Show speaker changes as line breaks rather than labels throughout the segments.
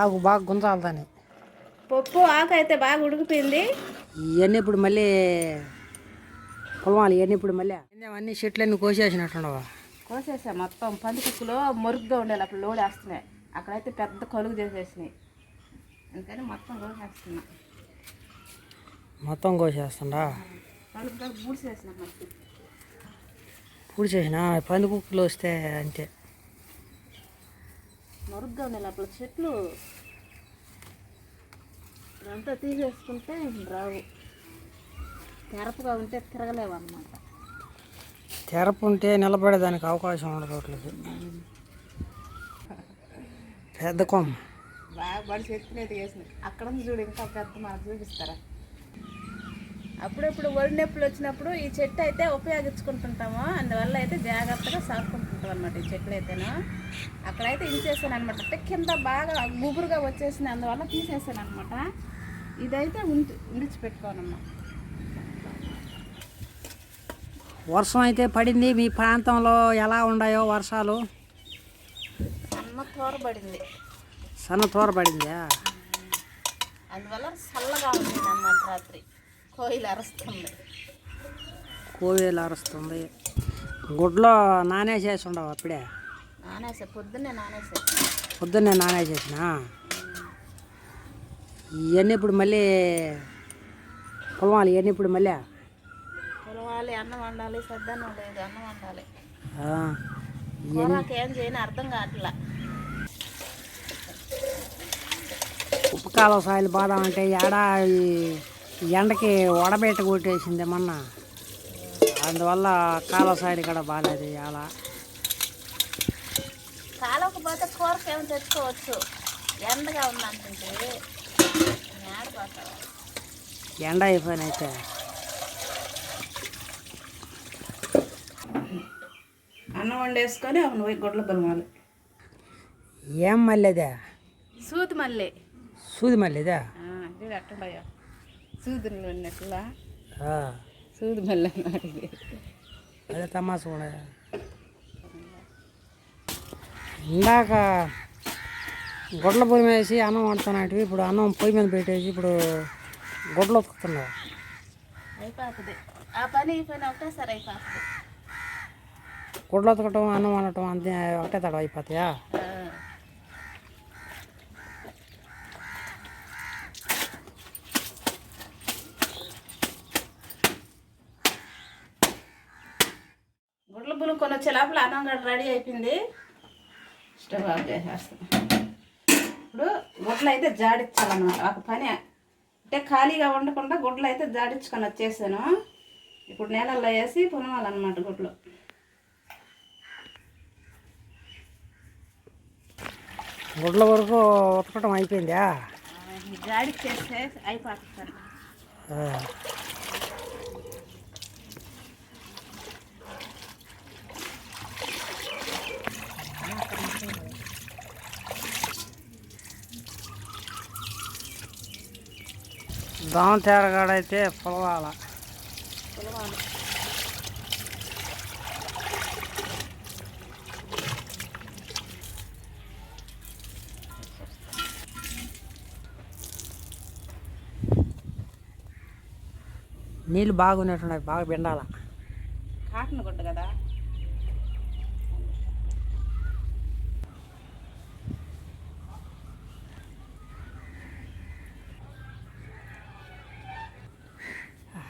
ఆకు బాగా గుంజాలి దాన్ని.
పప్పు ఆకు అయితే బాగా ఉడికిపోయింది.
ఇవన్నీ ఇప్పుడు మళ్ళీ పొలమాలి. ఇవన్నీ ఇప్పుడు మళ్ళీ అన్ని చెట్లన్నీ కోసేసినట్టుండవా?
కోసేసా మొత్తం. పంది కుక్కులో మురుగ్గా ఉండేది అప్పుడు లోడ్ వేస్తున్నాయి. అక్కడైతే పెద్ద కలుగు చేసేసినాయి. అందుకని మొత్తం కోసేస్తున్నా.
మొత్తం కోసేస్తుండా?
కలుగుగా పూడ్చేసిన మట్టి
పూడ్చేసిన పంది కుక్కలు వస్తే అంతే.
మురుగ్గా ఉండేది అప్పుడు చెట్లు. ఇదంతా తీసేసుకుంటే రావు. తెరపుగా ఉంటే తిరగలేవు అన్నమాట.
తెరపు ఉంటే నిలబడేదానికి అవకాశం ఉండదు వాటికి. పెద్ద కొమ్మ
బాగా బడి ఎత్తునైతే వేసినాయి. అక్కడ చూడు ఇంకా పెద్ద మనకు చూపిస్తారా. అప్పుడప్పుడు ఒడి నొప్పులు వచ్చినప్పుడు ఈ చెట్టు అయితే ఉపయోగించుకుంటుంటాము. అందువల్ల అయితే జాగ్రత్తగా సాగుకుంటుంటాం అనమాట. ఈ చెట్లు అయితేనో అక్కడైతే ఇచ్చేసాను అనమాట. అంటే కింద బాగా గుబురుగా వచ్చేసింది, అందువల్ల తీసేసాను అనమాట. ఇదైతే విడిచిపెట్టుకోనమ్మా.
వర్షం అయితే పడింది. మీ ప్రాంతంలో ఎలా ఉన్నాయో వర్షాలు?
సన్న తోరబడింది.
సన్న తోరబడిందా?
అందువల్ల చల్లగా ఉంది అన్నమాట. రాత్రి కోయిలు అరుస్తుంది.
కోయిలు అరుస్తుంది. గుడ్లో నానేసేసి ఉండవు అప్పుడే?
నానేసా,
పొద్దున్నే నానేసేసిన. ఇవన్నీ ఇప్పుడు మళ్ళీ పొలమాలి. ఇవన్నీ ఇప్పుడు మళ్ళీ
పొలవాలి. అన్నం వండాలి. సద్దన్నం లేదు, అన్నం వండాలి.
ఇవన్నీ
ఏం చేయని అర్థం కావట్లా.
ఉప్పుకాలం సాయిలు బాధ అంటే ఏడా ఎండకి వడబెట్ట కొట్టేసింది మొన్న. అందువల్ల కాలువ సాయిలు కూడా బాగాలేదు. ఎలా
కాలకపోతే కూరకి ఏమి తెచ్చుకోవచ్చు. ఎండగా ఉందంటే
ఎండ అయిపోయిన అయితే
అన్నం వండేసుకొని నువ్వు గుడ్ల బలమాలి.
ఏం మళ్ళీదా?
సూది మళ్ళీ.
సూది మళ్ళీదా?
అట్టుండయా సూదులు ఉన్నట్లా. సూది
మళ్ళీ అదే తమాస కూడా. ఇందాక గుడ్ల పొయ్యి వేసి అన్నం వండుతున్నట్టు ఇప్పుడు అన్నం పొయ్యి మీద పెట్టేసి ఇప్పుడు గుడ్లు ఉతుకుతున్నావు.
అయిపోతుంది ఆ పని. ఈ పని ఒకటేసారి అయిపోతుంది.
గుడ్లు ఉతకటం అన్నం వండటం అంతే ఒకటే తడవ అయిపోతాయా?
గుడ్ల బులు కొని వచ్చే లోపల అన్నం కూడా రెడీ అయిపోయింది. స్టవ్ ఆఫ్ చేసేస్తాం. ఇప్పుడు గుడ్లు అయితే జాడించాలన్నమాట. ఒక పని అంటే ఖాళీగా ఉండకుండా గుడ్లు అయితే జాడించుకొని వచ్చేసాను. ఇప్పుడు నీళ్ళల్లో వేసి పునమాలన్నమాట గుడ్లు.
గుడ్ల వరకు ఉతకటం అయిపోయిందా?
జాడిచ్చేస్తే అయిపోతుంది.
దోమ తేరగాడైతే పొలవాల. నీళ్ళు బాగున్నట్టున్నాయి, బాగా పిండాల.
కాటన్ గుడ్డ కదా.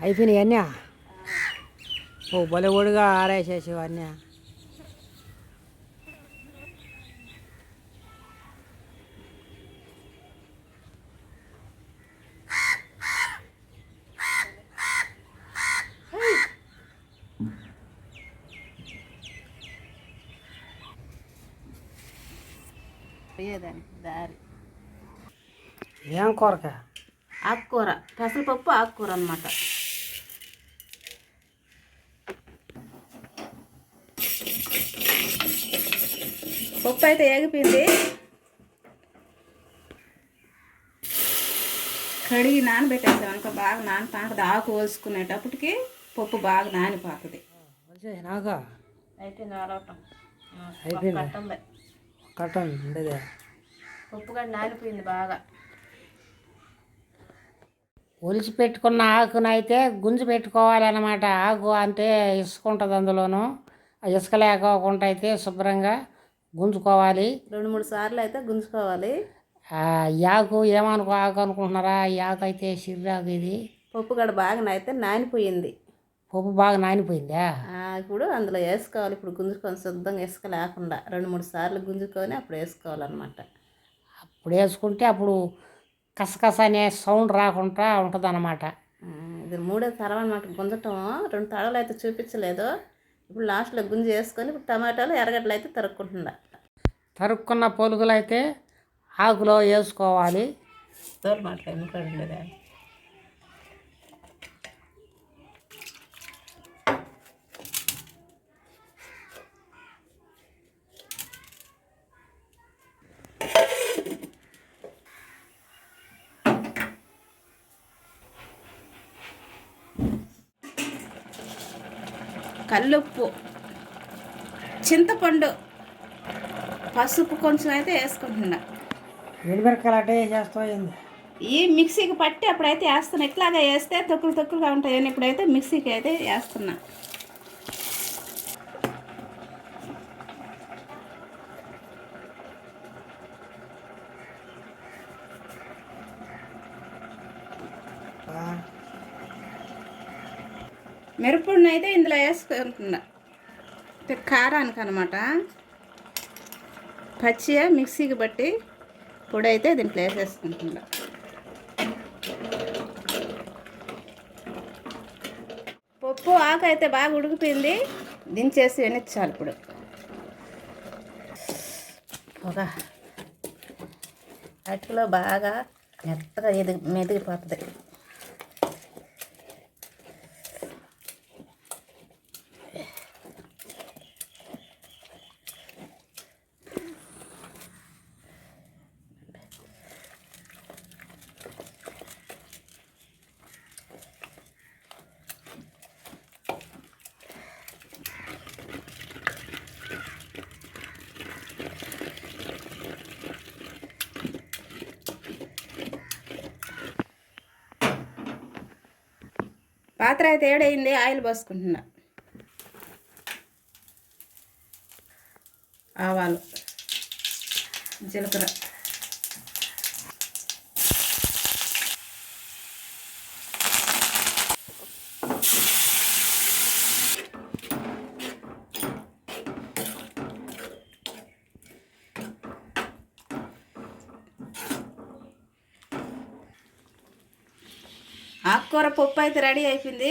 అయిపోయినాయి అన్నీ. ఓ భలే ఒడిగా ఆరేసేసేవి అన్నీ.
దారి
ఏం కూరక?
ఆకుకూర, పెసరపప్పు ఆకుకూర అన్నమాట. పప్పు అయితే ఏగిపోయింది. కడిగి నానబెట్టేసాం అనుకో, బాగా నానతాంటది. ఆకు కోసుకునేటప్పటికి పప్పు బాగా నానిపోతుంది.
అయిపోయింది. కట్టండి ఉండేదే.
పప్పు కూడా నానిపోయింది బాగా.
ఒలిచి పెట్టుకున్న ఆకునైతే గుంజు పెట్టుకోవాలన్నమాట. ఆకు అంటే ఇసుక ఉంటుంది అందులోనూ. ఆ ఇసుక లేకోకుండా అయితే శుభ్రంగా గుంజుకోవాలి.
2-3 సార్లు అయితే గుంజుకోవాలి.
ఈ ఆకు ఆకు అనుకుంటున్నారా? ఈ ఆకు అయితే సిర్రాకు ఇది.
పప్పు కూడా బాగా అయితే నానిపోయింది.
పప్పు బాగా నానిపోయిందా?
ఇప్పుడు అందులో వేసుకోవాలి. ఇప్పుడు గుంజుకొని శుద్ధంగా ఇసుక లేకుండా 2-3 సార్లు గుంజుకొని అప్పుడు వేసుకోవాలన్నమాట.
అప్పుడు వేసుకుంటే అప్పుడు కసకస అనే సౌండ్ రాకుండా ఉంటుంది అన్నమాట.
ఇది 3వ తరం అన్నమాట గుంజటం. 2 తడవలు అయితే చూపించలేదు. ఇప్పుడు లాస్ట్లో గుంజి వేసుకొని ఇప్పుడు టమాటాలు ఎర్రగడ్డలు అయితే తరుక్కుంటుందా.
తరుక్కున్న పొలుగులు అయితే ఆకులో వేసుకోవాలి.
తోలు మాట్లాడలేదా? కల్లుప్పు, చింతపండు, పసుపు కొంచెం అయితే వేసుకుంటున్నా.
ఎండుమిరకాయలు అంటే చేస్తాయింది.
ఈ మిక్సీకి పట్టి అప్పుడైతే వేస్తున్నా. ఇట్లాగా వేస్తే తొక్కులుగా ఉంటాయని ఇప్పుడైతే మిక్సీకి అయితే వేస్తున్నా. మిరప్పొడిని అయితే ఇందులో వేసుకుంటున్నా. కారానికి అనమాట. పచ్చిగా మిక్సీకి బట్టి పొడి అయితే దీంట్లో వేసేసుకుంటున్నా. పప్పు ఆకు అయితే బాగా ఉడికిపోయింది. దించేసి వెనిచ్చాలి. ఇప్పుడు ఒక అటులో బాగా మెత్తగా మెదిగిపోతుంది. పాత్ర అయితే ఏడైంది. ఆయిల్ పోసుకుంటున్నా. ఆవాలు, జీలకర్ర, ఆకుకూర పప్పు అయితే రెడీ అయిపోయింది.